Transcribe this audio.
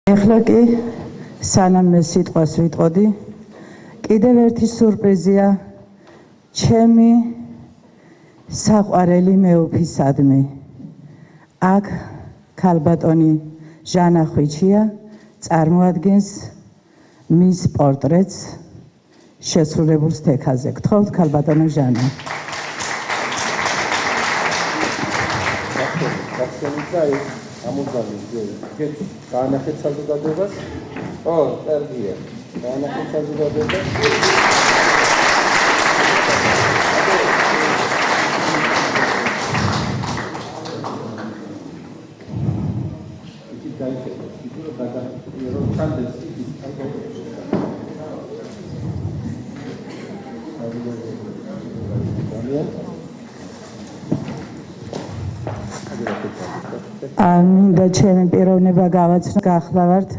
ეხლა კი სანამ მე სიტყვას ვიტყოდი, კიდევ ერთი სურპრიზია ჩემი საყვარელი მეუფისადმი. აქ ქალბატონი ჟანა ხვიჩია წარმოადგენს მის პორტრეტს შესრულებულ სტექაზე. გთხოვთ ქალბატონო ჟანა. განახეთ საზოგადოებას. ო, კარგია. განახეთ საზოგადოებას. იცით გაიხედა, იქნება გადაიღო რომ ჩანდეს ის მინდა ჩემი პიროვნება გავაცნო, გახლავართ